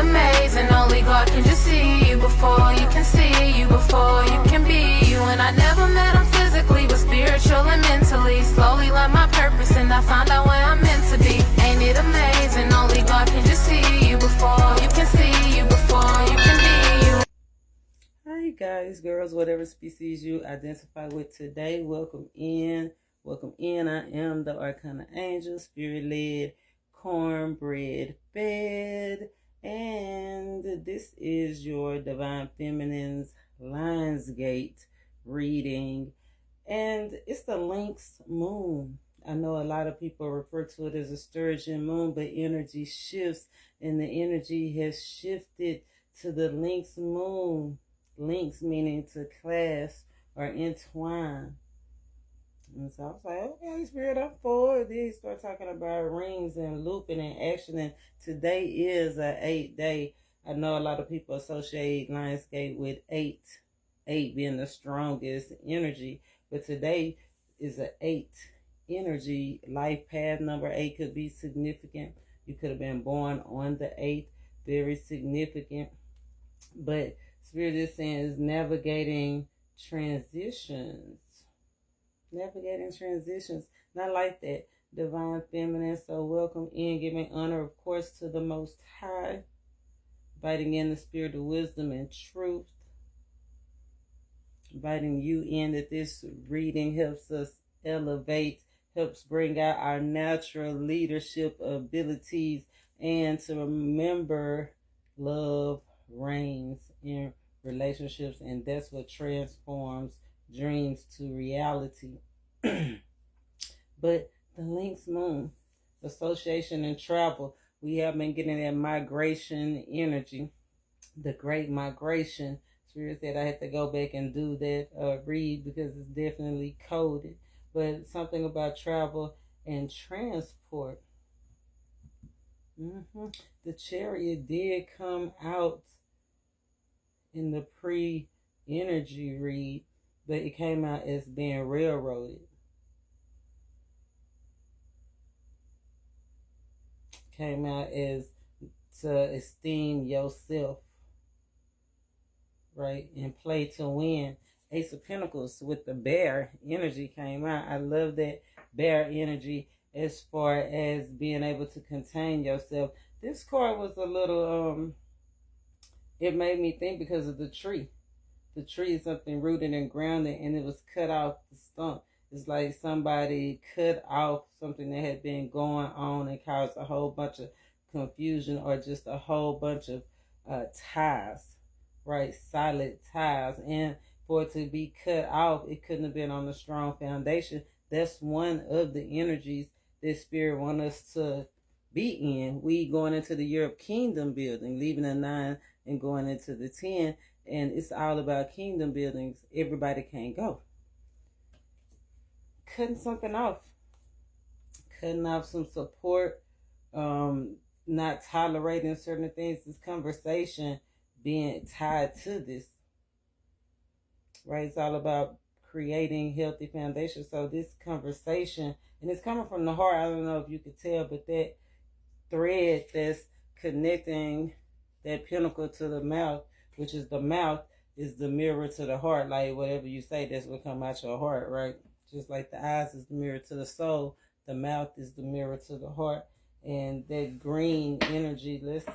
amazing, only God can just see you before you can see you, before you can be you. And I never met him physically, but spiritual and mentally. Slowly learned my purpose and I found out where I'm meant to be. Ain't it amazing, only God can just see you before you can see you, before you can be you. Hi guys, girls, whatever species you identify with today, welcome in. Welcome in. I am the Arcana Angel, Spirit-led, cornbread fed, and this is your Divine Feminine's Lionsgate reading, and it's the Lynx moon. I know a lot of people refer to it as a sturgeon moon, but energy shifts, and the energy has shifted to the Lynx moon. Lynx meaning to clasp or entwine. And so I was like, okay, Spirit, I'm forward. Then he start talking about rings and looping and action. And today is an 8th day. I know a lot of people associate Lionsgate with 8 being the strongest energy. But today is an 8 energy. Life path number 8 could be significant. You could have been born on the 8th. Very significant. But Spirit is saying is navigating transitions. Navigating transitions. Not like that. Divine Feminine. So welcome in. Giving honor, of course, to the Most High. Inviting in the spirit of wisdom and truth. Inviting you in that this reading helps us elevate, helps bring out our natural leadership abilities, and to remember love reigns in relationships, and that's what transforms dreams to reality. But the Lynx moon, association and travel, we have been getting that migration energy, the great migration. Spirit said I had to go back and do that read because it's definitely coded, but something about travel and transport. The Chariot did come out in the pre-energy read, but it came out as being railroaded. Came out as to esteem yourself, right? And play to win. Ace of Pentacles with the bear energy came out. I love that bear energy as far as being able to contain yourself. This card was a little, it made me think because of the tree. The tree is something rooted and grounded, and it was cut off the stump. It's like somebody cut off something that had been going on and caused a whole bunch of confusion or just a whole bunch of ties, right? Solid ties. And for it to be cut off, it couldn't have been on a strong foundation. That's one of the energies that Spirit wants us to be in. We going into the year of kingdom building, leaving the 9 and going into the 10. And it's all about kingdom buildings. Everybody can't go. Cutting something off. Cutting off some support. Not tolerating certain things. This conversation being tied to this. Right? It's all about creating healthy foundations. So this conversation, and it's coming from the heart. I don't know if you could tell, but that thread that's connecting that pinnacle to the mouth, which is the mouth, is the mirror to the heart. Like whatever you say, that's what come out your heart, right? Just like the eyes is the mirror to the soul, the mouth is the mirror to the heart. And that green energy, let's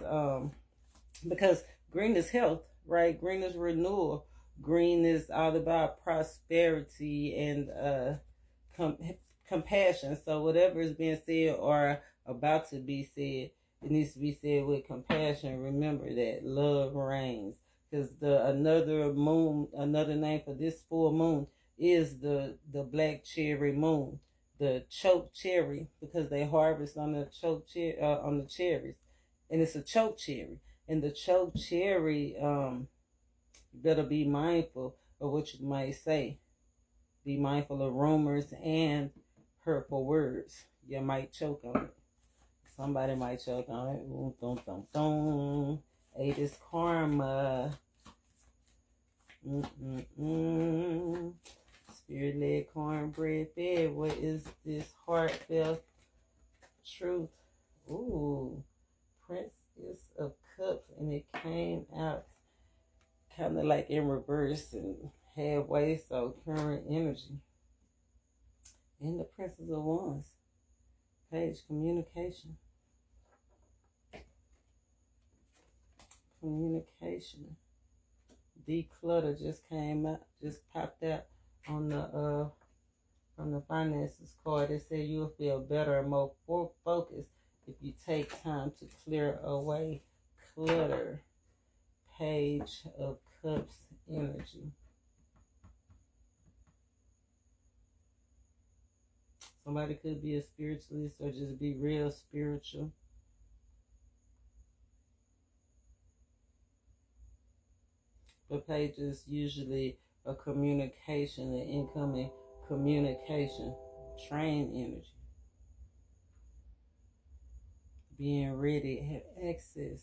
because green is health, right? Green is renewal. Green is all about prosperity and compassion. So whatever is being said or about to be said, it needs to be said with compassion. Remember that love reigns. Because another moon, another name for this full moon is the black cherry moon, the choke cherry, because they harvest on the choke cherry on the cherries, and it's a choke cherry. And the choke cherry, you better be mindful of what you might say. Be mindful of rumors and hurtful words. You might choke on it. Somebody might choke on it. Boom, boom, boom, boom. 8 is karma. Spirit-led, cornbread fed. What is this heartfelt truth? Ooh, Princess of Cups and it came out kind of like in reverse and halfway, so current energy. And the Princess of Wands, page communication. Communication. Declutter just came out, just popped out on the from the finances card. It said you'll feel better and more focused if you take time to clear away clutter. Page of Cups energy. Somebody could be a spiritualist or just be real spiritual. The page is usually a communication, an incoming communication, train energy. Being ready, have access.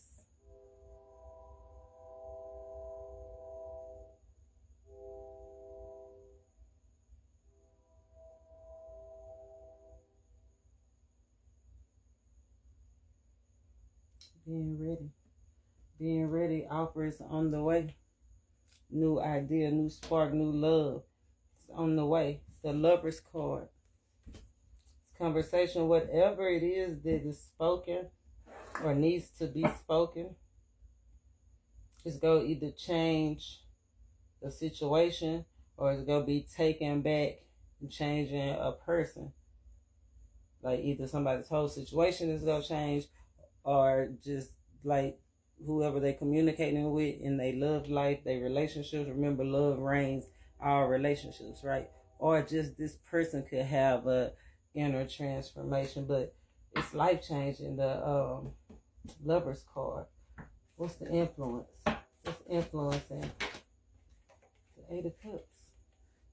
Being ready. Being ready, offers on the way. New idea, new spark, new love. It's on the way. The Lover's card. Conversation, whatever it is that is spoken or needs to be spoken, it's going to either change the situation or it's going to be taken back and changing a person. Like either somebody's whole situation is going to change or just like whoever they communicating with in their love life, their relationships. Remember, love reigns all relationships, right? Or just this person could have a inner transformation, but it's life changing. The Lover's card. What's the influence? What's influencing? The Eight of Cups.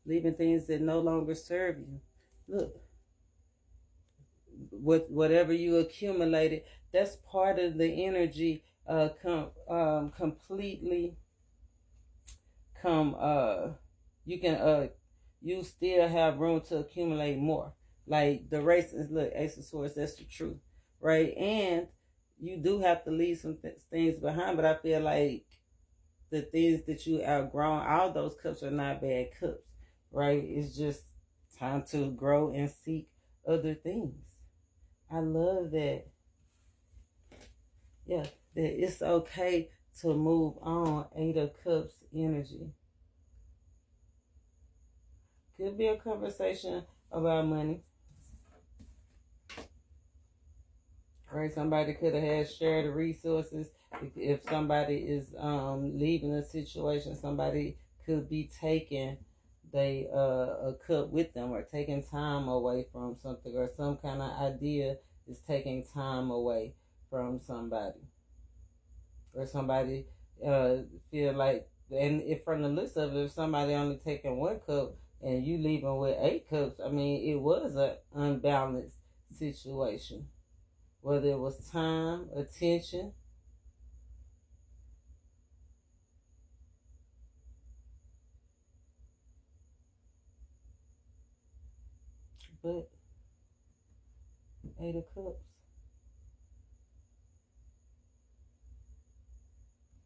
Leaving things that no longer serve you. Look, whatever you accumulated, that's part of the energy. Completely you can you still have room to accumulate more. Like the races, look, Ace of Swords, that's the truth, right? And you do have to leave some things behind, but I feel like the things that you outgrown, all those cups are not bad cups, right? It's just time to grow and seek other things. I love that. Yeah, that it's okay to move on. Eight of Cups energy. Could be a conversation about money. Right, somebody could have had shared resources. If somebody is leaving a situation, somebody could be taking a cup with them or taking time away from something, or some kind of idea is taking time away from somebody, or somebody feel like, and if from the list of it, if somebody only taking one cup and you leaving with 8 cups, I mean, it was an unbalanced situation. Whether it was time, attention, but 8 of Cups.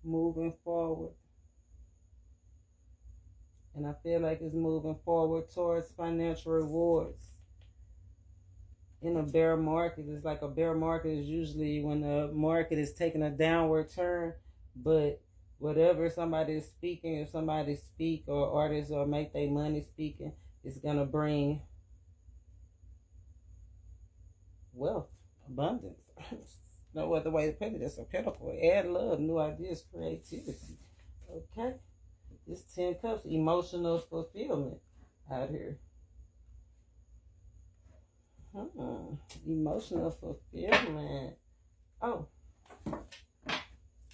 Moving forward. And I feel like it's moving forward towards financial rewards. In a bear market, it's like a bear market is usually when the market is taking a downward turn, but whatever somebody is speaking, if somebody speak or artists or make their money speaking, it's going to bring wealth, abundance. No other way to put it. It's a pinnacle. Add love, new ideas, creativity. Okay? It's 10 cups, emotional fulfillment out here. Emotional fulfillment. Oh.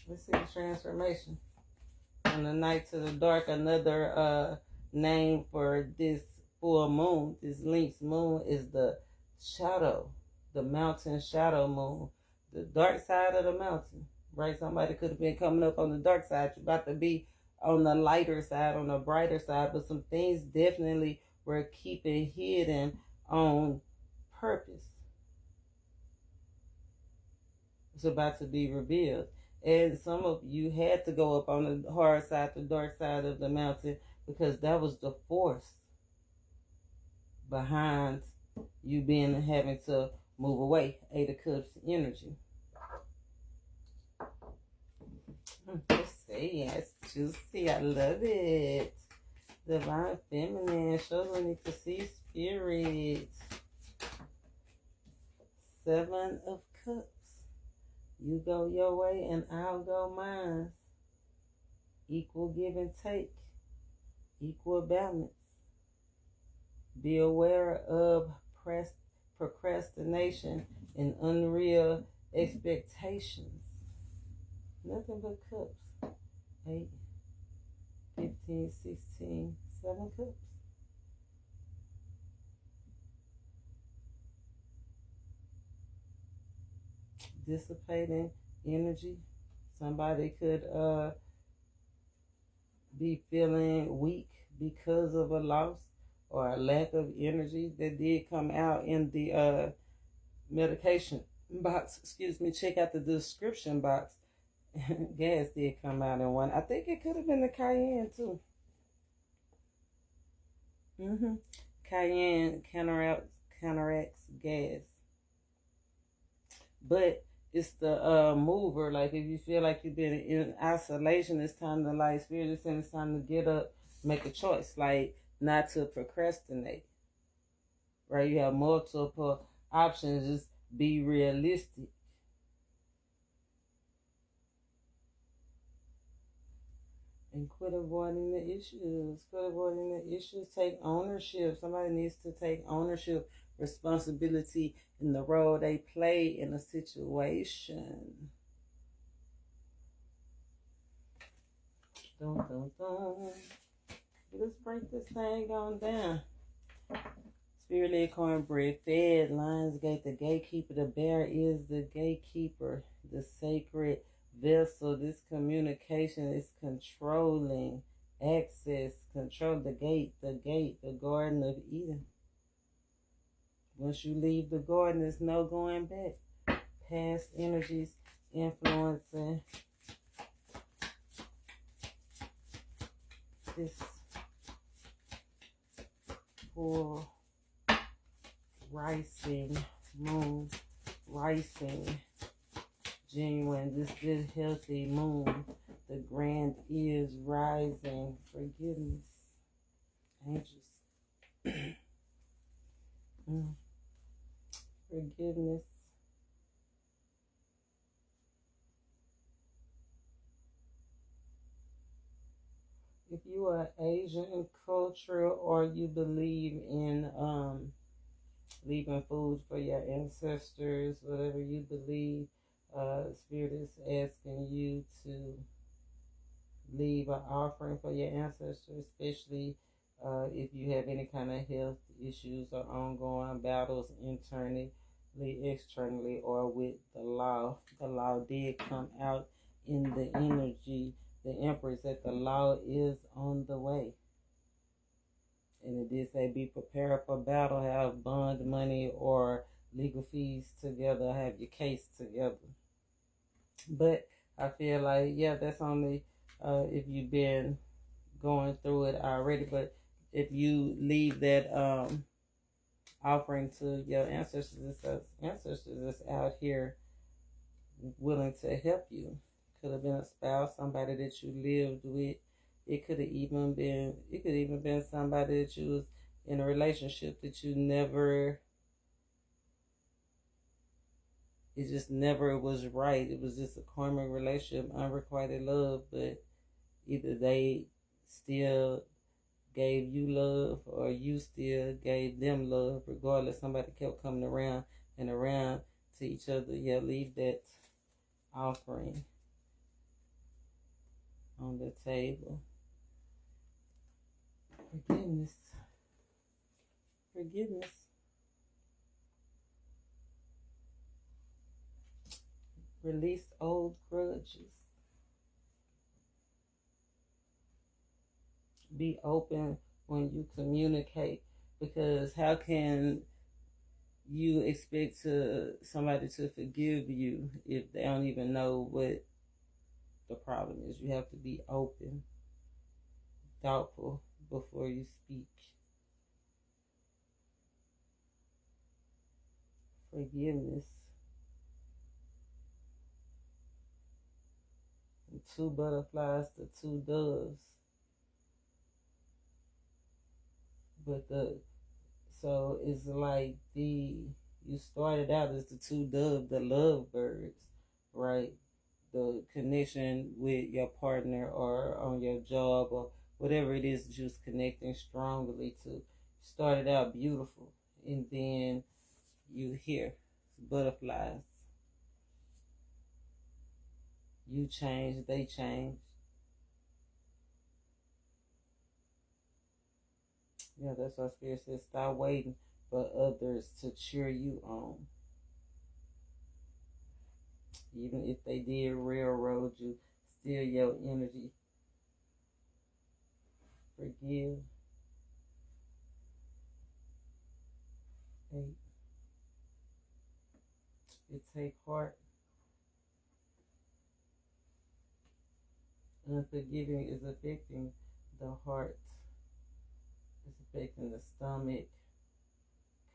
Let's see the transformation. From the night to the dark, another name for this full moon, this Lynx moon, is the shadow, the mountain shadow moon. The dark side of the mountain, right? Somebody could have been coming up on the dark side. You're about to be on the lighter side, on the brighter side, but some things definitely were keeping hidden on purpose. It's about to be revealed. And some of you had to go up on the hard side, the dark side of the mountain, because that was the force behind you being having to move away. Eight of Cups energy. Let's see. It's juicy. I love it. Divine Feminine. Shows we need to see spirit. Seven of Cups. You go your way and I'll go mine. Equal give and take. Equal balance. Be aware of procrastination and unreal expectations. Nothing but cups. 8, 15, 16, 7 cups. Dissipating energy. Somebody could be feeling weak because of a loss or a lack of energy. That did come out in the medication box. Excuse me. Check out the description box. Gas did come out in one. I think it could have been the cayenne too. Cayenne counteracts gas. But it's the mover. Like if you feel like you've been in isolation, it's time to, like, Spirit is saying it's time to get up, make a choice, like not to procrastinate. Right? You have multiple options. Just be realistic. And quit avoiding the issues. Quit avoiding the issues. Take ownership. Somebody needs to take ownership, responsibility in the role they play in a situation. Dun, dun, dun. Let's break this thing on down. Spirit-led cornbread fed. Lionsgate, the gatekeeper. The bear is the gatekeeper. The sacred vessel. This communication is controlling access. Control the gate, the Garden of Eden. Once you leave the garden, there's no going back. Past energies influencing this full rising moon, rising genuine, this good healthy moon. The grand is rising. Forgiveness. Angels. Forgiveness. If you are Asian culture or you believe in leaving food for your ancestors, whatever you believe, Spirit is asking you to leave an offering for your ancestors, especially if you have any kind of health issues or ongoing battles internally, externally, or with the law. The law did come out in the energy. The Empress that the law is on the way. And it did say be prepared for battle, have bond money or legal fees together, have your case together. But I feel like, yeah, that's only if you've been going through it already. But if you leave that offering to your ancestors, ancestors that's out here willing to help you. Could have been a spouse, somebody that you lived with. It could have even been somebody that you was in a relationship that you never, it just never was right. It was just a karmic relationship, unrequited love, but either they still gave you love or you still gave them love. Regardless, somebody kept coming around and around to each other. Yeah, leave that offering on the table. Forgiveness. Forgiveness. Release old grudges. Be open when you communicate, because how can you expect somebody to forgive you if they don't even know what the problem is. You have to be open, thoughtful before you speak. Forgiveness. And 2 butterflies to 2 doves. But so it's like you started out as the 2 doves, the lovebirds, right? The connection with your partner or on your job or whatever it is that you was connecting strongly to. Started out beautiful, and then you hear butterflies. You change, they change. Yeah, that's why Spirit says stop waiting for others to cheer you on. Even if they did railroad you, steal your energy. Forgive. 8. It take heart. Unforgiving is affecting the heart. It's affecting the stomach,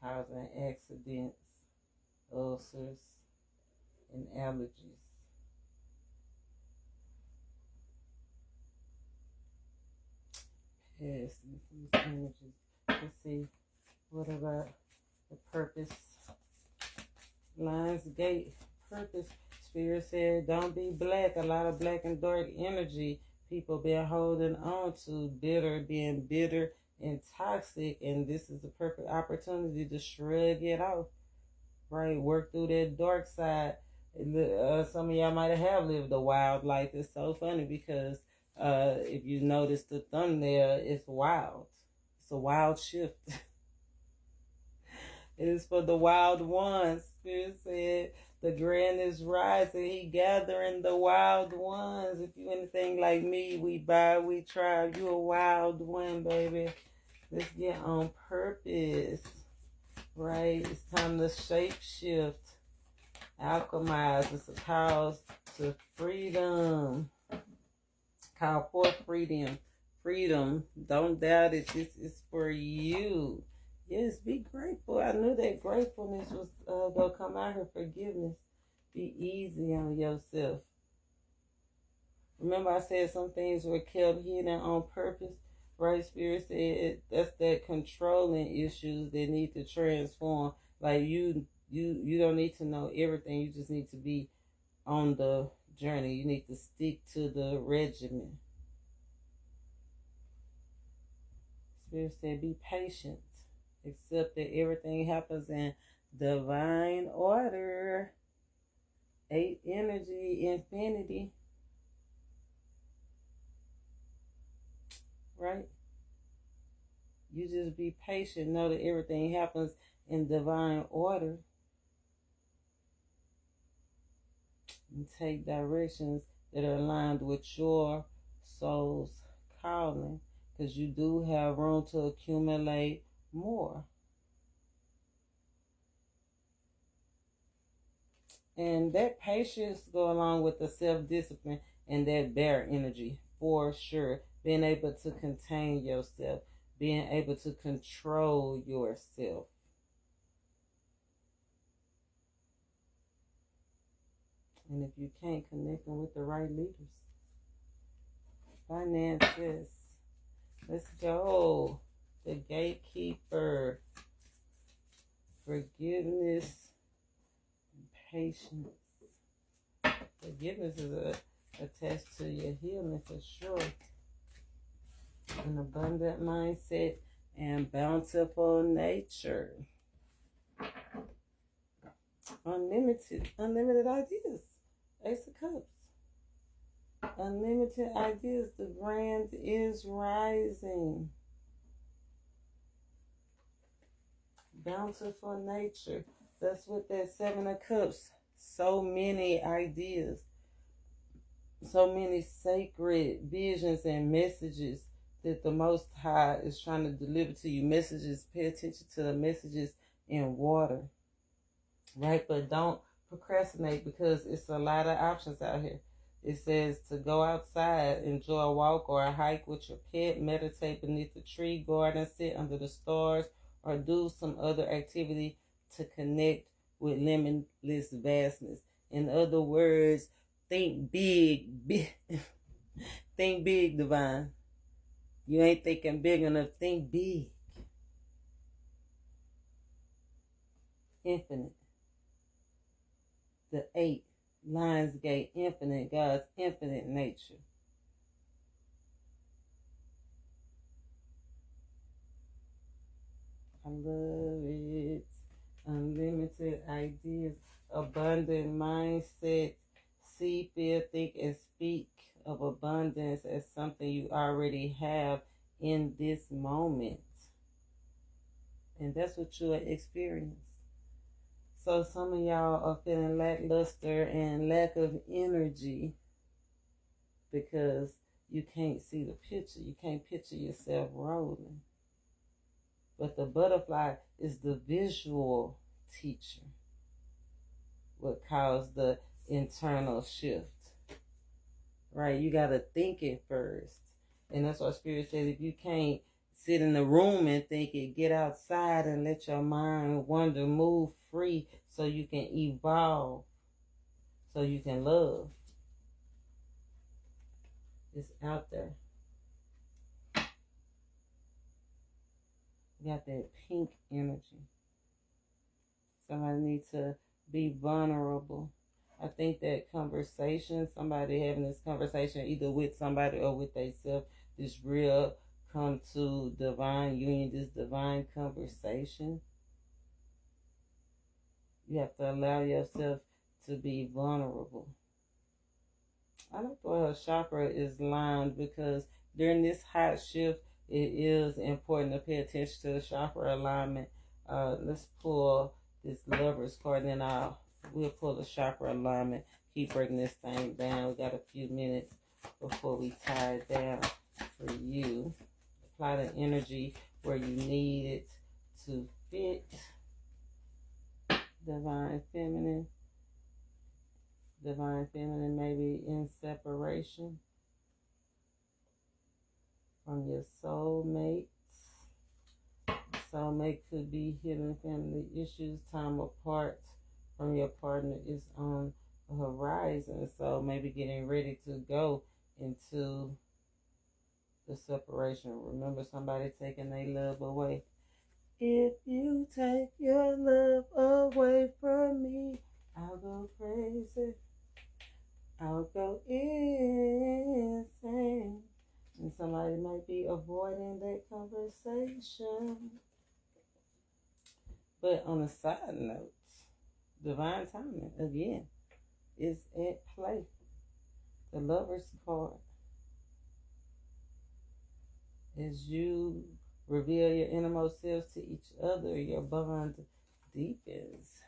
causing accidents, ulcers, and allergies. Yes, these images. Let's see. What about the purpose? Lionsgate purpose. Spirit said, don't be black. A lot of black and dark energy people been holding on to, being bitter and toxic, and this is the perfect opportunity to shrug it off, right? Work through that dark side. Some of y'all might have lived a wild life. It's so funny because if you notice the thumbnail, it's wild. It's a wild shift. It is for the wild ones. Spirit said, the grand is rising. He gathering the wild ones. If you anything like me, we buy, we try. You a wild one, baby. Let's get on purpose, right? It's time to shape shift, alchemize. It's a cause to freedom. Call for freedom. Freedom. Don't doubt it. This is for you. Yes, be grateful. I knew that gratefulness was going to come out here. Forgiveness. Be easy on yourself. Remember I said some things were kept hidden on purpose? Right? Spirit said that's that controlling issues that need to transform. Like you don't need to know everything. You just need to be on the journey. You need to stick to the regimen. Spirit said be patient. Accept that everything happens in divine order. 8 energy, infinity. Right? You just be patient. Know that everything happens in divine order. And take directions that are aligned with your soul's calling. Because you do have room to accumulate more. And that patience go along with the self-discipline and that bear energy for sure. Being able to contain yourself, being able to control yourself. And if you can't connect them with the right leaders. Finances. Let's go. The gatekeeper. Forgiveness. Patience. Forgiveness is attached to your healing for sure. An abundant mindset and bountiful nature. Unlimited ideas. Ace of Cups. Unlimited ideas. The grand is rising. Bountiful nature. That's what that 7 of Cups. So many ideas. So many sacred visions and messages that the Most High is trying to deliver to you. Messages. Pay attention to the messages in water. Right? But don't procrastinate because it's a lot of options out here. It says to go outside, enjoy a walk or a hike with your pet, meditate beneath a tree, garden, sit under the stars, or do some other activity to connect with limitless vastness. In other words, think big, big think big, divine. You ain't thinking big enough, think big. Infinite. The 8, Lionsgate, infinite, God's infinite nature. I love it. Unlimited ideas, abundant mindset, see, feel, think, and speak of abundance as something you already have in this moment. And that's what you'll experience. So some of y'all are feeling lackluster and lack of energy because you can't see the picture. You can't picture yourself rolling. But the butterfly is the visual teacher, what caused the internal shift. Right? You got to think it first. And that's what Spirit says. If you can't sit in the room and think it, get outside and let your mind wander, move free so you can evolve, so you can love. It's out there. You got that pink energy. Somebody needs to be vulnerable. I think that conversation, somebody having this conversation either with somebody or with themselves, this real come to divine union, this divine conversation. You have to allow yourself to be vulnerable. I like the way her chakra is lined because during this hot shift, it is important to pay attention to the chakra alignment. Let's pull this Lover's card, and then we'll pull the chakra alignment. Keep breaking this thing down. We got a few minutes before we tie it down for you. Apply the energy where you need it to fit. Divine Feminine. Divine Feminine may be in separation from your soulmates. Soulmate could be healing family issues. Time apart from your partner is on the horizon. So maybe getting ready to go into the separation. Remember somebody taking their love away. If you take your love away from me, I'll go crazy. I'll go insane. And somebody might be avoiding that conversation. But on a side note, divine timing, again, is at play. The Lover's card. As you reveal your innermost selves to each other, your bond deepens.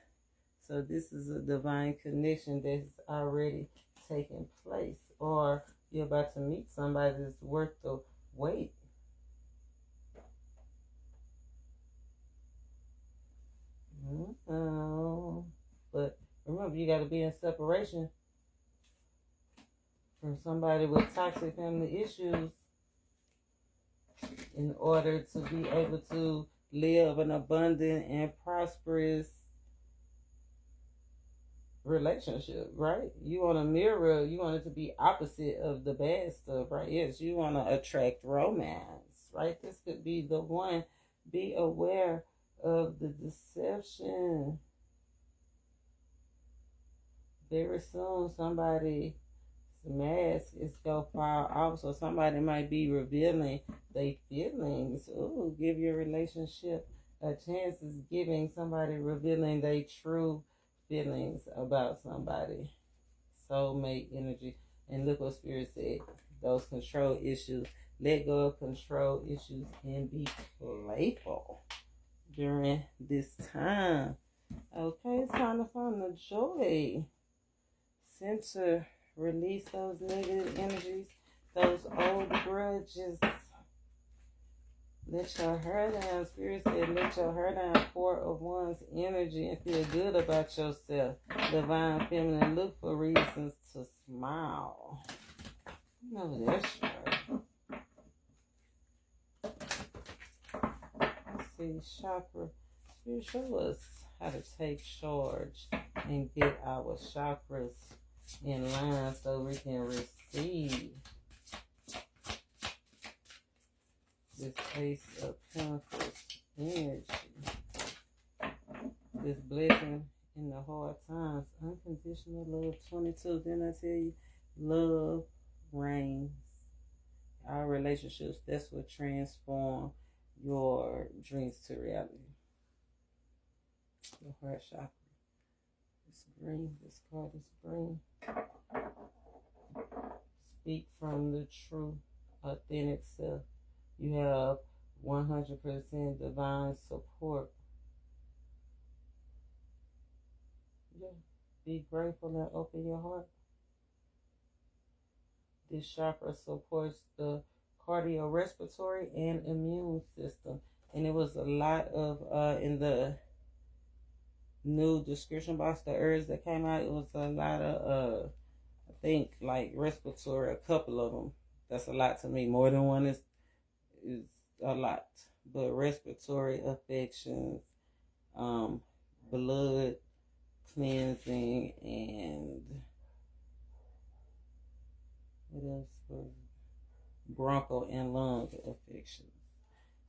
So this is a divine connection that's already taken place. Or you're about to meet somebody that's worth the wait. But remember, you got to be in separation from somebody with toxic family issues in order to be able to live an abundant and prosperous relationship, right? You want to mirror, you want it to be opposite of the bad stuff, right? Yes, you want to attract romance, right? This could be the one. Be aware of the deception. Very soon somebody's mask is going to fall off, so somebody might be revealing their feelings. Ooh, give your relationship a chance. Is giving somebody revealing their true feelings about somebody. Soulmate energy. And look what Spirit said. Those control issues. Let go of control issues and be playful during this time. Okay, it's time to find the joy. Center. Release those negative energies, those old grudges. Let your hair down. Spirit said, let your hair down. 4 of Wands energy and feel good about yourself. Divine feminine, look for reasons to smile. No, that's right. Let's see, chakra. Spirit, show us how to take charge and get our chakras in line so we can receive this Ace of Pentacles energy. This blessing in the hard times. Unconditional love. 22. Didn't I tell you? Love reigns. Our relationships, that's what transform your dreams to reality. Your heart chakra. It's green. This card is green. Speak from the true, authentic self. You have 100% divine support. Yeah. Be grateful and open your heart. This chakra supports the cardiorespiratory and immune system. And it was a lot of, in the new description box, the herbs that came out, it was a lot of, I think, like respiratory, a couple of them. That's a lot to me. More than one is a lot. But respiratory affections, blood cleansing, and what else was broncho and lung affections.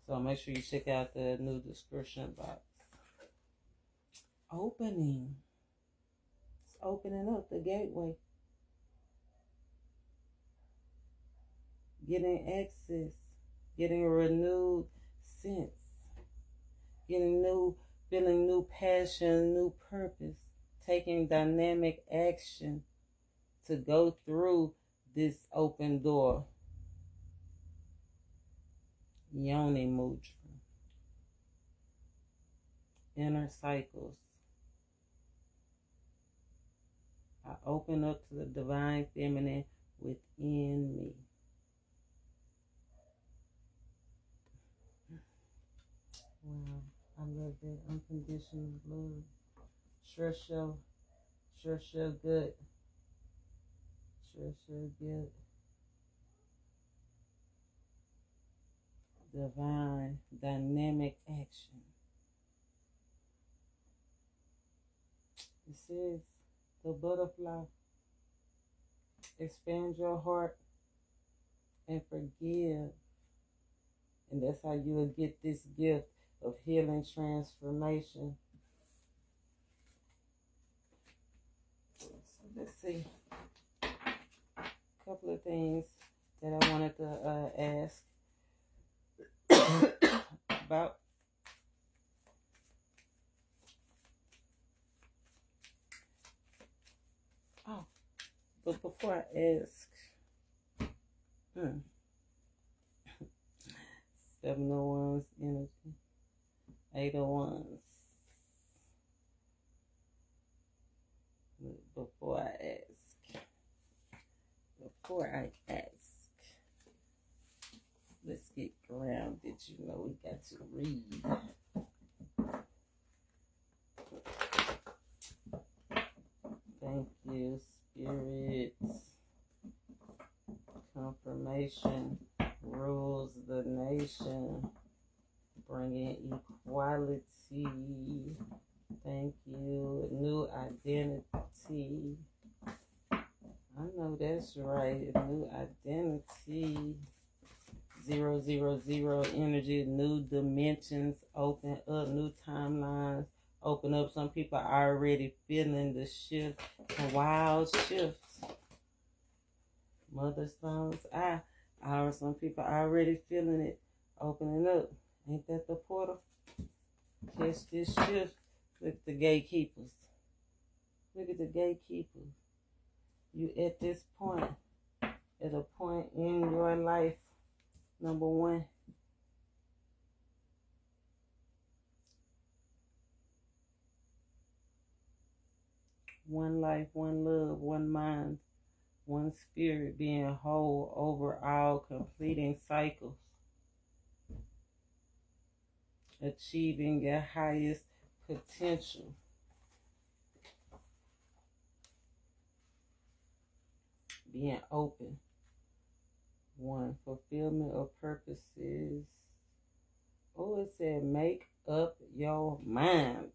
So make sure you check out the new description box. Opening. It's opening up the gateway. Getting access. Getting a renewed sense. Getting new, feeling new passion, new purpose. Taking dynamic action to go through this open door. Yoni Mudra. Inner cycles. I open up to the divine feminine within me. Wow, I love that unconditional love. Sure show good. Sure good. Divine, dynamic action. It says, the butterfly, expand your heart and forgive. And that's how you will get this gift of healing transformation. So let's see. A couple of things that I wanted to ask about. Oh, but before I ask, 7 of Wands energy, 8 of Wands. Before I ask, let's get grounded. You know, we got to read. Thank you, spirits. Confirmation rules the nation, bringing equality. Thank you. New identity. I know that's right. New identity. 000 energy. New dimensions open up. New timelines open up. Some people are already feeling the shift. A wild shift. Mother Stones. Some people are already feeling it opening up. Ain't that the portal? Catch this shift. Look at the gatekeepers. Look at the gatekeepers. You at this point, at a point in your life, number one. One life, one love, one mind, one spirit, being whole over all, completing cycles. achieving your highest potential. Being open. 1, fulfillment of purposes. Oh, it said make up your mind.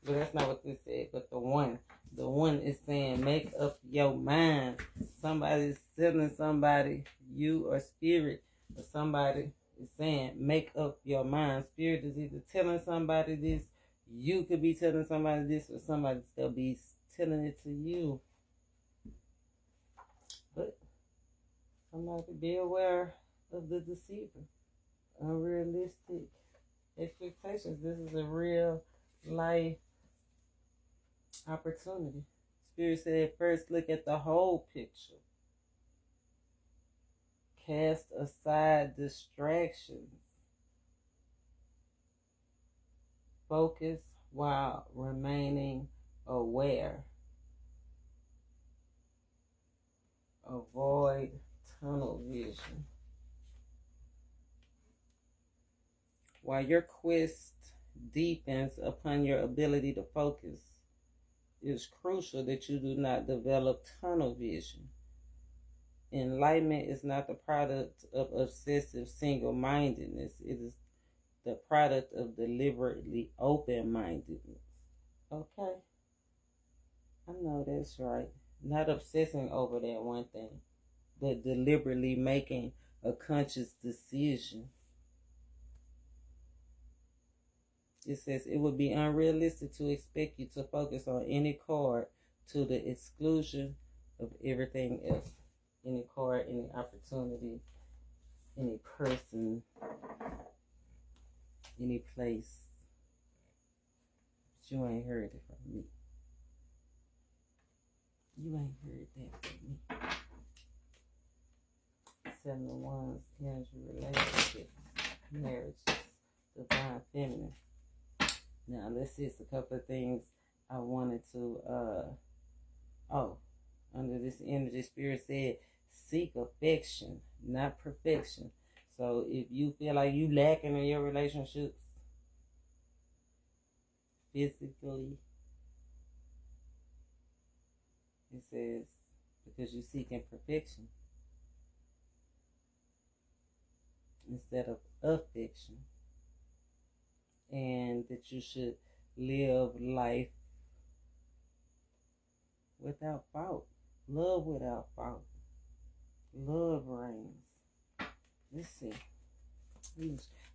But that's not what this said, but the one is saying make up your mind. Somebody's telling somebody, you or spirit, or somebody is saying make up your mind. Spirit is either telling somebody this, you could be telling somebody this, or somebody still be telling it to you. But somebody be aware of the deceiver. Unrealistic expectations. This is a real life opportunity. Spirit said first look at the whole picture. Cast aside distractions. Focus while remaining aware. Avoid tunnel vision. While your quest deepens upon your ability to focus, it is crucial that you do not develop tunnel vision. Enlightenment is not the product of obsessive single-mindedness. It is the product of deliberately open-mindedness. Okay? I know that's right. Not obsessing over that one thing, but deliberately making a conscious decision. It says it would be unrealistic to expect you to focus on any card to the exclusion of everything else. Any card, any opportunity, any person, any place. But you ain't heard it from me. You ain't heard that from me. 7 of Wands, energy, relationships, marriages, divine feminine. Now let's see, it's a couple of things I wanted to, under this energy, Spirit said, seek affection, not perfection. So if you feel like you lacking in your relationships, physically, it says, because you're seeking perfection instead of affection. And that you should live life without fault. Love without fault. Love reigns. Let's see.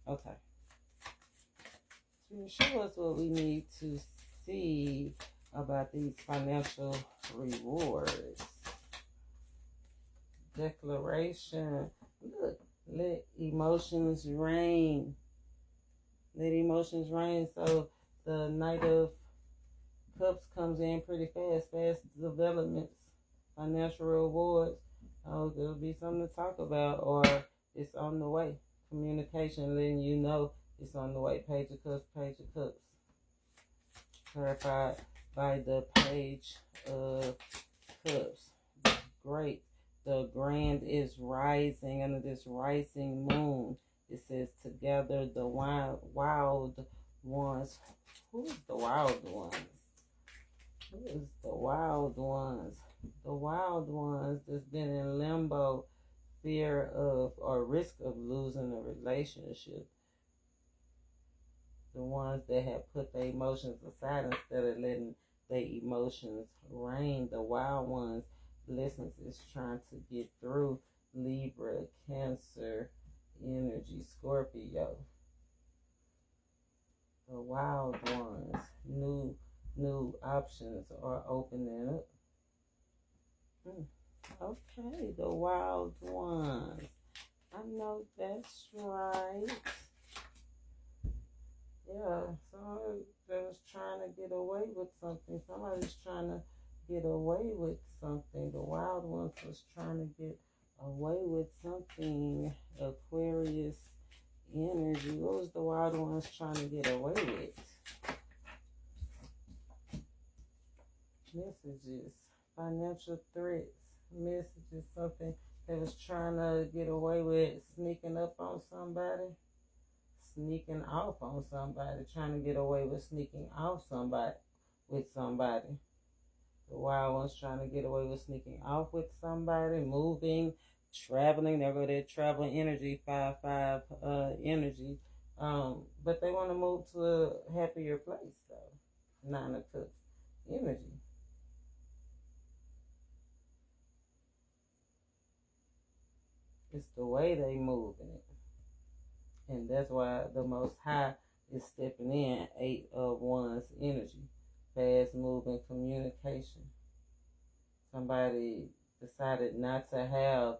Okay. So show us what we need to see about these financial rewards. Declaration. Look, let emotions reign. Let emotions reign. So the Knight of Cups comes in pretty fast. Fast developments, financial rewards. Oh, there'll be something to talk about, or it's on the way. Communication, letting you know it's on the way. Page of Cups, Page of Cups. Clarified by the Page of Cups. Great. The grand is rising under this rising moon. It says together the wild ones. Who is the wild ones? Who is the wild ones? The wild ones that's been in limbo, fear of or risk of losing a relationship. The ones that have put their emotions aside instead of letting their emotions reign. The wild ones, blessings is trying to get through. Libra, Cancer, energy, Scorpio. The wild ones, new options are opening up. Okay, the wild ones. I know that's right. Yeah, someone was trying to get away with something. Somebody's trying to get away with something. The wild ones was trying to get away with something. Aquarius energy. What was the wild ones trying to get away with? Messages. Financial threats. Messages. Something that was trying to get away with, sneaking up on somebody. sneaking off on somebody, trying to get away with sneaking off somebody with somebody. The wild one's trying to get away with sneaking off with somebody, moving, traveling. There go that traveling energy, 5-5 energy. But they want to move to a happier place though. 9 of Cups energy. It's the way they move in it. And that's why the Most High is stepping in, 8 of Wands energy. Fast moving communication. Somebody decided not to have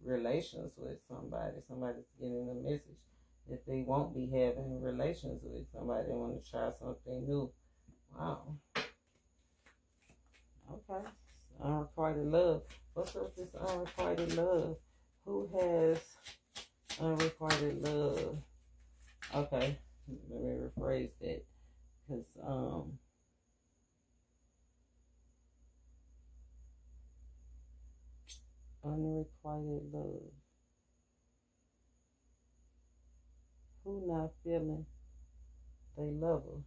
relations with somebody. Somebody's getting a message that they won't be having relations with somebody. They want to try something new. Wow. Okay. Unrequited love. What's up with this unrequited love? Who has unrequited love? Okay. Let me rephrase that. Because, unrequited love. Who not feeling they lover?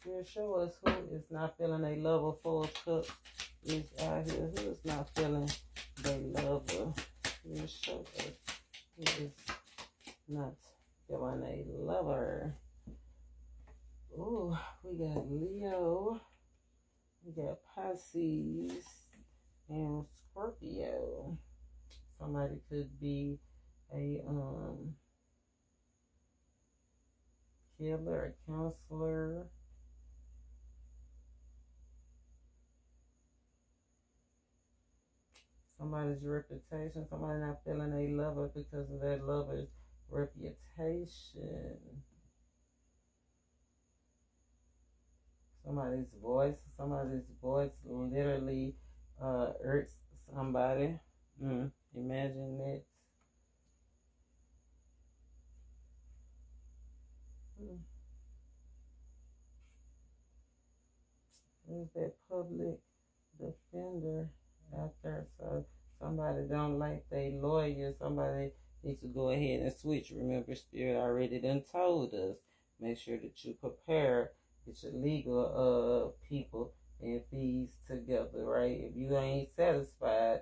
Spirit, show us who is not feeling they lover. 4 of Cups is out here. Who is not feeling they lover? Spirit, show us who is not feeling a lover. Ooh, we got Leo. We got Pisces and Scorpio. Somebody could be a healer, a counselor. Somebody's reputation. Somebody not feeling a lover because of that lover's reputation. Somebody's voice literally irks somebody. Imagine that. There's that public defender out there. So somebody don't like they lawyer. Somebody needs to go ahead and switch. Remember, Spirit already done told us. Make sure that you prepare. Get your legal people and fees together, right? If you ain't satisfied,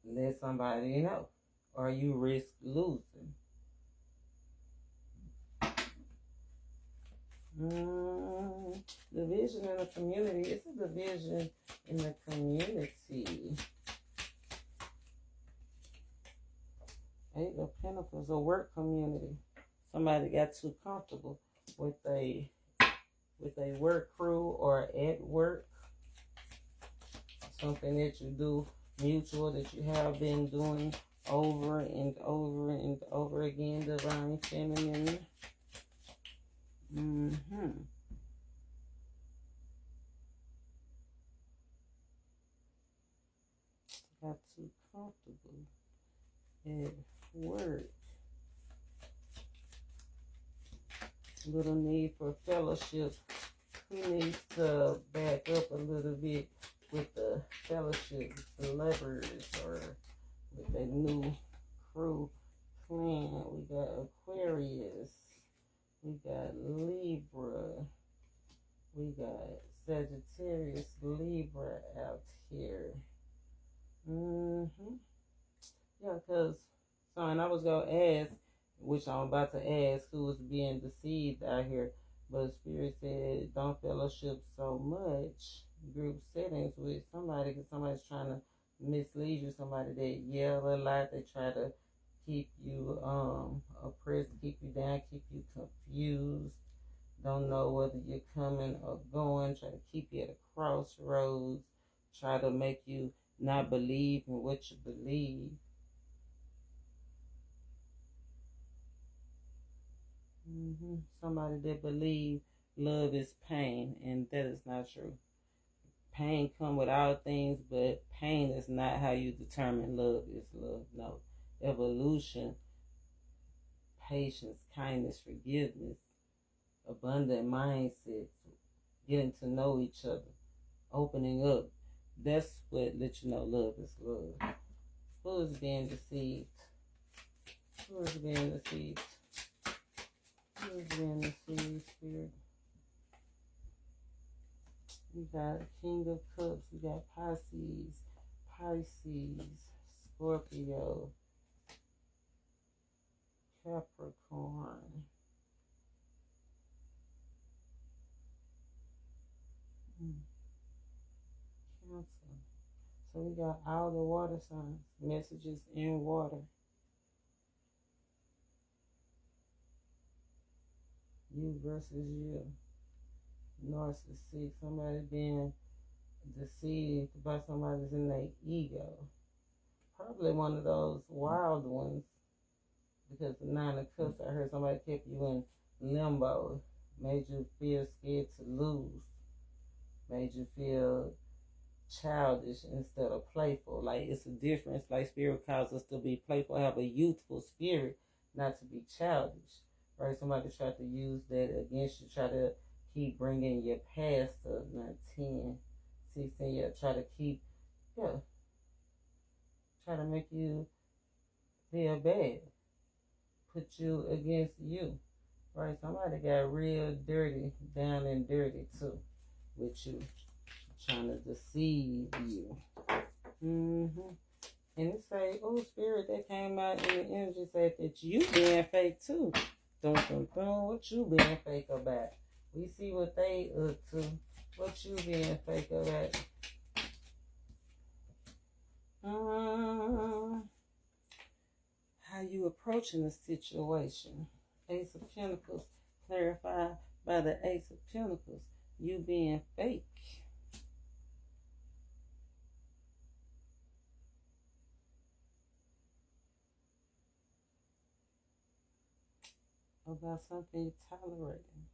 let somebody know, or you risk losing. Division in the community. It's a division in the community. 8 of Pentacles, a work community. Somebody got too comfortable with a work crew or at work. Something that you do mutual, that you have been doing over and over and over again. Divine feminine. Got too comfortable at work. Little need for fellowship. Who needs to back up a little bit with the fellowship, celebrities, or with a new crew plan? We got Aquarius. We got Libra. We got Sagittarius, Libra out here. Yeah, because, and I was going to ask, which I'm about to ask, who is being deceived out here. But Spirit said, don't fellowship so much group settings with somebody, because somebody's trying to mislead you. Somebody that yell a lot. They try to keep you oppressed, keep you down, keep you confused. Don't know whether you're coming or going. Try to keep you at a crossroads. Try to make you not believe in what you believe. Somebody that believe love is pain, and that is not true. Pain come with all things, but pain is not how you determine love is love. No. Evolution, patience, kindness, forgiveness, abundant mindsets, getting to know each other, opening up. That's what lets you know love is love. Who is being deceived? Who is being the seeds? Who is being the seed, Spirit? We got King of Cups. We got Pisces, Scorpio, Capricorn. Cancer. So we got all the water signs, messages in water. You versus you. Narcissist. Somebody being deceived by somebody that's in their ego. Probably one of those wild ones. Because the 9 of Cups, I heard somebody kept you in limbo. Made you feel scared to lose. Made you feel childish instead of playful. Like, it's a difference. Like, Spirit calls us to be playful, have a youthful spirit, not to be childish. Right? Somebody tried to use that against you, try to keep bringing your past up, not 10, 16, yeah, try to keep, try to make you feel bad, put you against you, right? Somebody got real dirty, down and dirty too, with you, trying to deceive you. And it say, oh, Spirit, that came out in the energy, said that you being fake too. Dun, dun, dun, what you being fake about? We see what they up to. What you being fake about? How you approaching the situation? Ace of Pentacles, clarified by the Ace of Pentacles. You being fake. About something you're tolerating.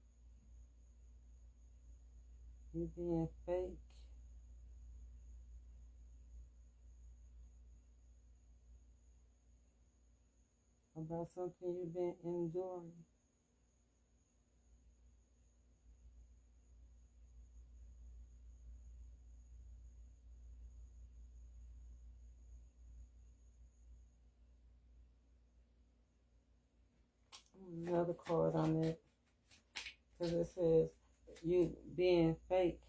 You being fake. About something you've been enduring. Another card on it, because it says you being fake.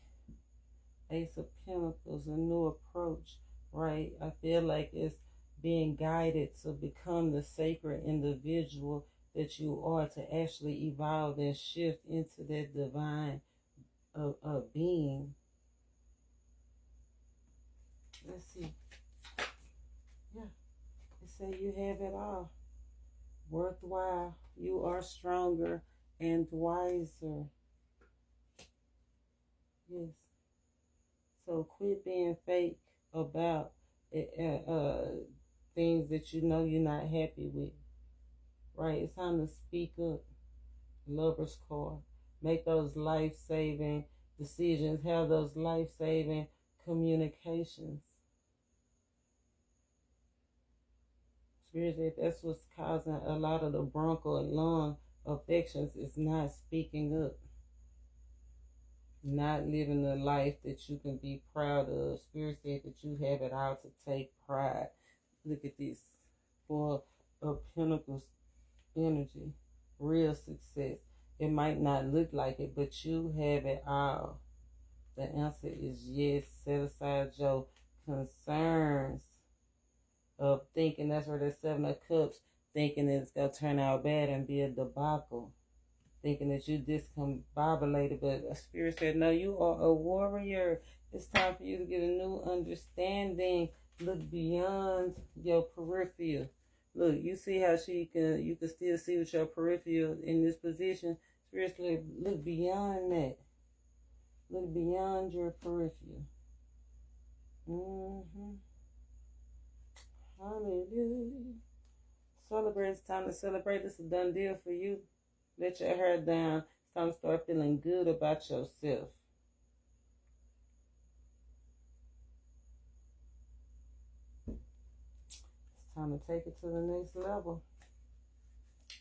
Ace of Pentacles, a new approach, right? I feel like it's being guided to become the sacred individual that you are, to actually evolve and shift into that divine being. Let's see. Yeah, it say you have it all. Worthwhile. You are stronger and wiser. Yes. So quit being fake about things that you know you're not happy with. Right? It's time to speak up. Lover's card. Make those life-saving decisions. Have those life-saving communications. Spirit, that's what's causing a lot of the broncho and lung affections, is not speaking up. Not living the life that you can be proud of. Spirit said that you have it all to take pride. Look at this. 4 of Pentacles energy. Real success. It might not look like it, but you have it all. The answer is yes. Set aside your concerns of thinking, that's where the 7 of Cups, thinking it's going to turn out bad and be a debacle. Thinking that you discombobulated, but Spirit said, no, you are a warrior. It's time for you to get a new understanding. Look beyond your peripheral. Look, you see how you can still see with your peripheral in this position. Spirit said, look beyond that. Look beyond your peripheral. Hallelujah. Celebrate. It's time to celebrate. This is a done deal for you. Let your hair down. It's time to start feeling good about yourself. It's time to take it to the next level.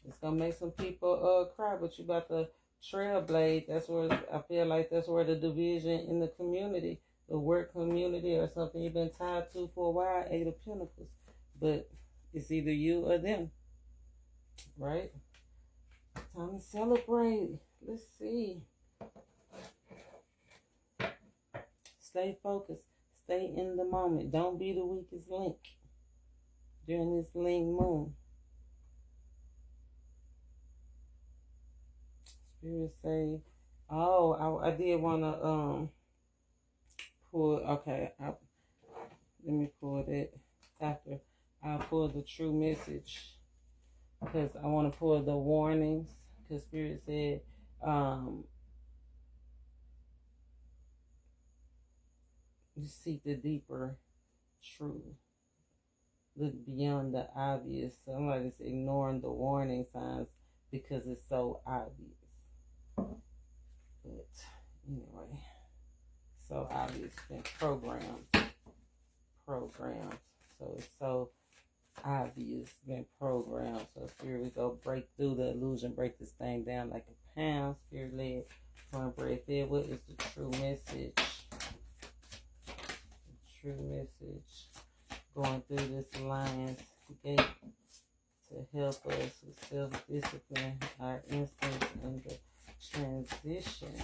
It's going to make some people cry, but you about to trailblaze. That's where I feel like that's where the division in the community, the work community, or something you've been tied to for a while, 8 of Pentacles. But it's either you or them. right? Time to celebrate. Let's see. Stay focused. Stay in the moment. Don't be the weakest link during this lean moon. Spirit say, oh, I did want to pull. Okay, let me pull that after I pull the true message, because I want to pull the warnings. Because Spirit said, you seek the deeper truth. Look beyond the obvious. Somebody's ignoring the warning signs because it's so obvious. But anyway, so obvious. Been programmed. So it's so obvious. Been programmed. So Spirit, we go break through the illusion, break this thing down like a pound. Spirit led, one breath in. What is the true message? The true message. Going through this lion's gate to help us with self-discipline, our instincts, and the transition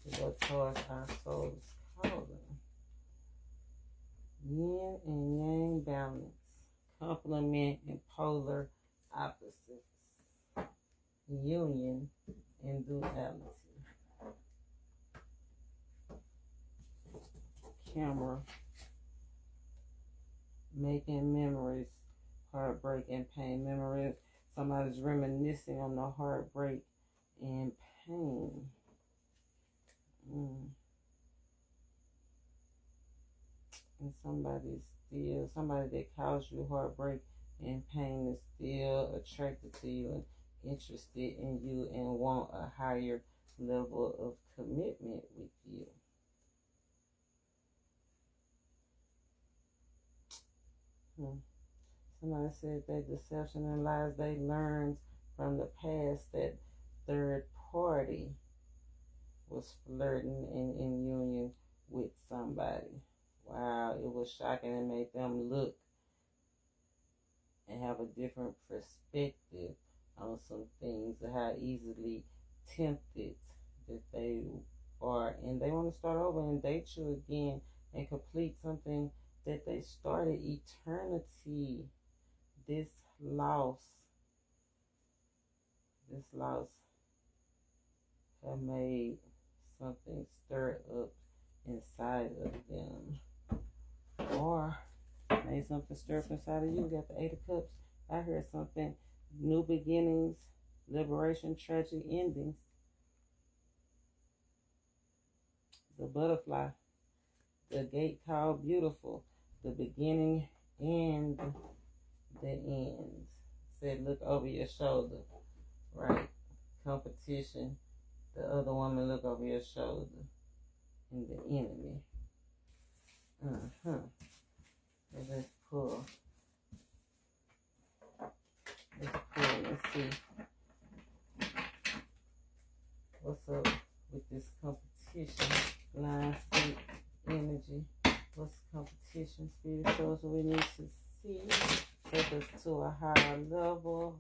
to go towards our soul's calling. Yin and yang balance, complement and polar opposites, union and duality. Camera. Making memories, heartbreak and pain. Memories, somebody's reminiscing on the heartbreak and pain. And somebody that caused you heartbreak and pain is still attracted to you and interested in you and want a higher level of commitment with you. Somebody said that deception and lies they learned from the past, that third party was flirting and in union with somebody. Wow, it was shocking and made them look and have a different perspective on some things, and how easily tempted that they are. And they want to start over and date you again and complete something that they started. Eternity. This loss have made something stir up inside of them, or made something stir up inside of you. Got the Eight of Cups. I heard something: new beginnings, liberation, tragic endings. The butterfly, the gate called beautiful, the beginning and the end. Said look over your shoulder, right? Competition. The other woman look over your shoulder. And the enemy. Let's pull. Let's see. What's up with this competition? Line state energy. What's competition? Spirit shows what we need to see. Take us to a higher level.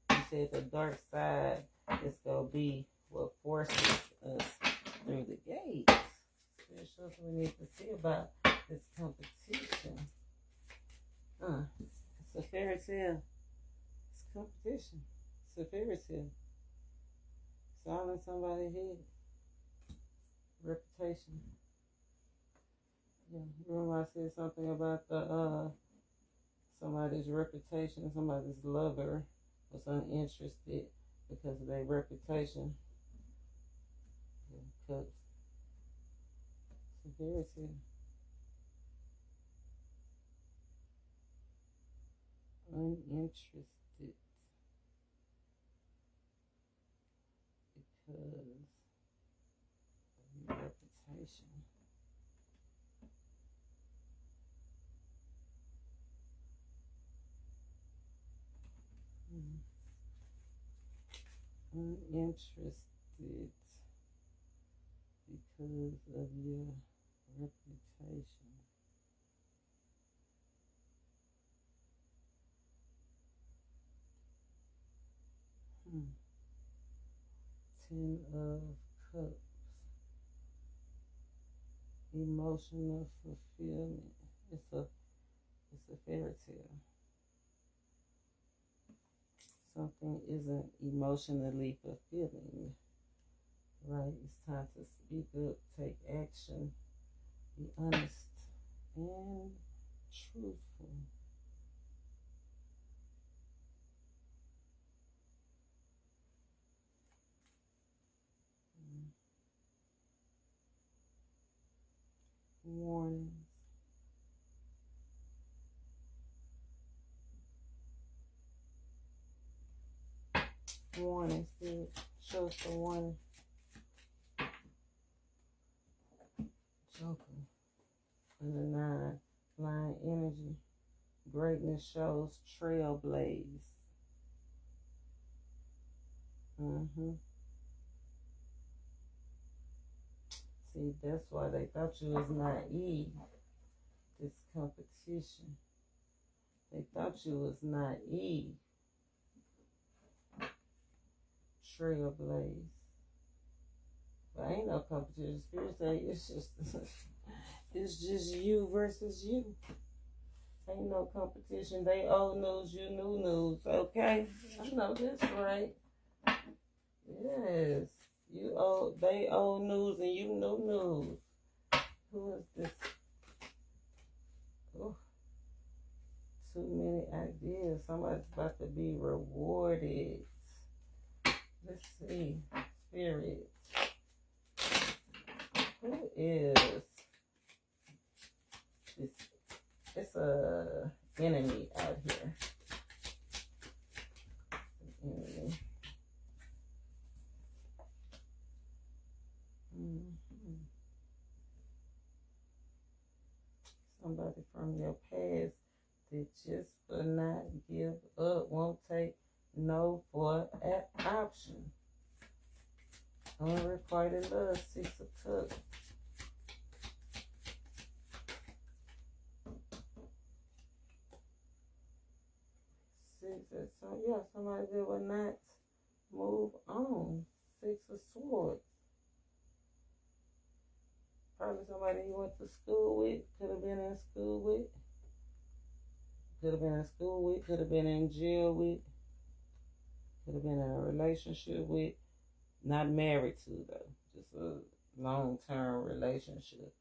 You said the dark side is going to be what forces us through the gates. Spirit shows what we need to see about this competition. It's a fairy tale. It's competition. It's a fairy tale. It's all in somebody's head. Reputation. Yeah, remember I said something about the somebody's reputation, somebody's lover was uninterested because of their reputation. Cups. Severity. Uninterested because of your reputation. Uninterested because of your reputation. Ten of Cups. Emotional fulfillment. It's a fairy tale. Something isn't emotionally fulfilling. Right? It's time to speak up, take action, be honest and truthful. Warnings. Warning, Spirit. Show us the warning. Joker. And the 9. Line energy. Greatness shows trailblaze. See, that's why they thought you was naive. This competition. They thought you was naive. Trailblaze. But ain't no competition. Spirit say it's just you versus you. Ain't no competition. They old news, you new news. Okay? I know that's right. Yes. They old news and you new news. Who is this? Oh, too many ideas. Somebody's about to be rewarded. Let's see. Spirit. Who is this? It's a enemy out here. Enemy. Somebody from your past that just will not give up, won't take no for an option. Unrequited love, 6 of Cups. Somebody that will not move on. 6 of Swords. Probably somebody you went to school with, could have been in school with, could have been in school with, could have been in jail with, could have been in a relationship with, not married to though, just a long-term relationship.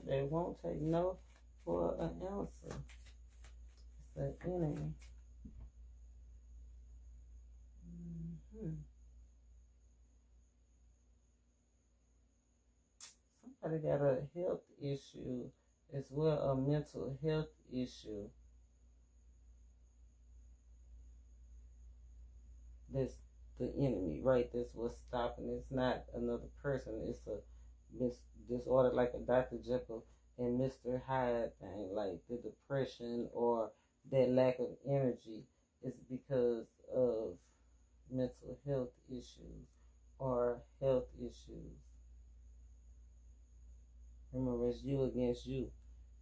They won't take no for an answer. It's an enemy. Somebody got a health issue as well, a mental health issue. That's the enemy, right? That's what's stopping. It's not another person. It's a disorder like a Dr. Jekyll and Mr. Hyde thing, like the depression or that lack of energy is because of mental health issues or health issues. Remember, it's you against you,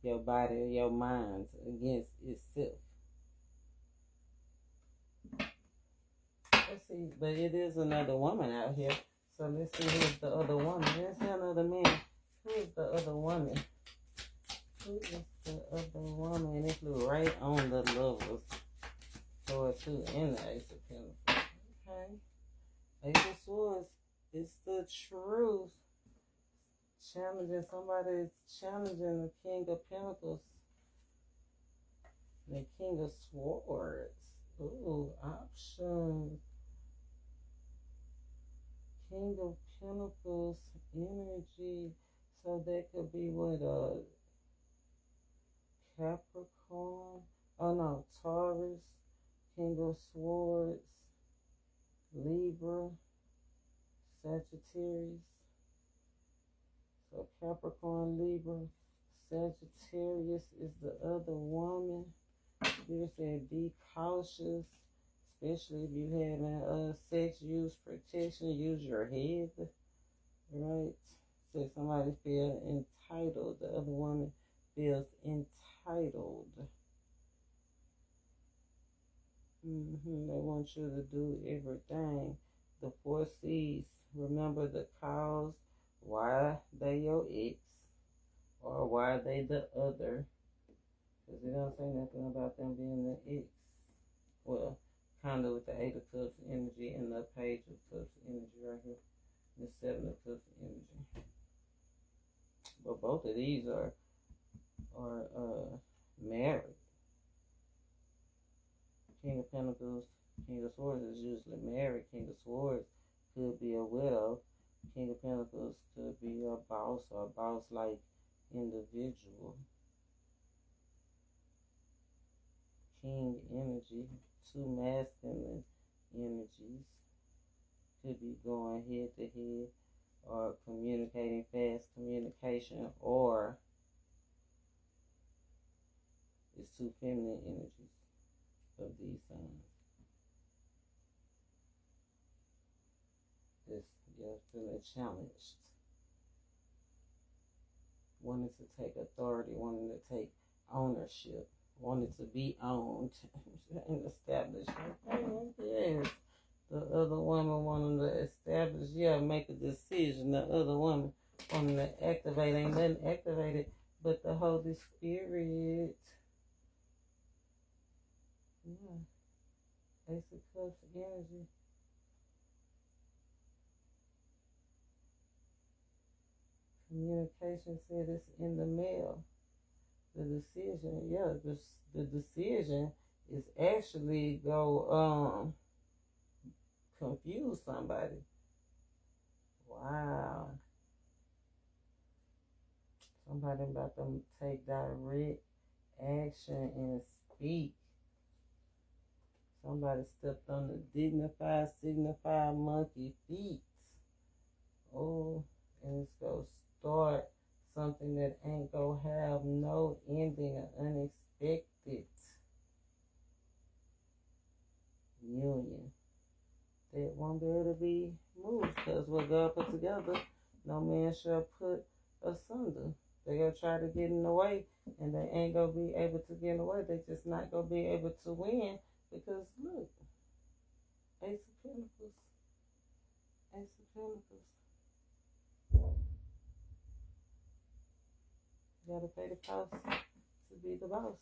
your body, your mind against itself. Let's see, but it is another woman out here. So let's see who's the other woman. Let's see another man. Who is the other woman? Who is the other woman? And it flew right on the Lovers. Sword 2 and the Ace of Pentacles. Okay. Ace of Swords. It's the truth. Challenging, somebody's challenging the King of Pentacles. The King of Swords. Ooh, options. King of Pentacles energy. So that could be what, Capricorn. Oh no, Taurus. King of Swords. Libra. Sagittarius. So Capricorn, Libra, Sagittarius is the other woman. Spirit said be cautious, especially if you having sex, use protection, use your head, right? So somebody feel entitled. The other woman feels entitled. They want you to do everything. The 4 C's. Remember the cause. Why they your ex, or why they the other. Because it don't say nothing about them being the ex. Well, kind of with the 8 of Cups energy and the Page of Cups energy right here. The 7 of Cups energy. But both of these are married. King of Pentacles, King of Swords is usually married. King of Swords could be a widow. King of Pentacles could be a boss or a boss-like individual. King energy, 2 masculine energies. Could be going head to head or communicating, fast communication, or it's 2 feminine energies of these signs. You're feeling challenged. Wanting to take authority, wanting to take ownership, wanting to be owned and established. Okay, yes. The other woman wanting to establish, make a decision. The other woman wanting to activate, ain't nothing activated but the Holy Spirit. Yeah. Ace of Cups energy. Communication said it's in the mail. The decision, the decision is actually go confuse somebody. Wow. Somebody about to take direct action and speak. Somebody stepped on the dignified, signified monkey feet. Oh, and it's going to start something that ain't going to have no ending or unexpected union. That won't be able to be moved, because what God put together, no man shall put asunder. They're going to try to get in the way, and they ain't going to be able to get in the way. They just not going to be able to win, because look, Ace of Pentacles. Ace of Pentacles. You gotta pay the cost to be the boss.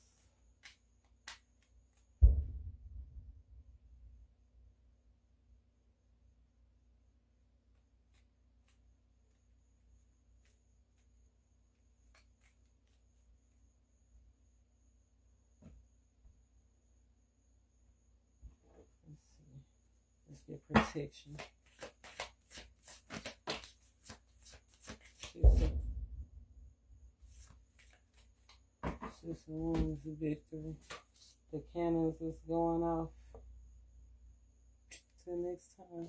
Let's get protection. Six of Wands, victory. The cannons is going off. Till next time.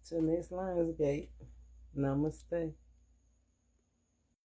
Till next Lionsgate. Namaste.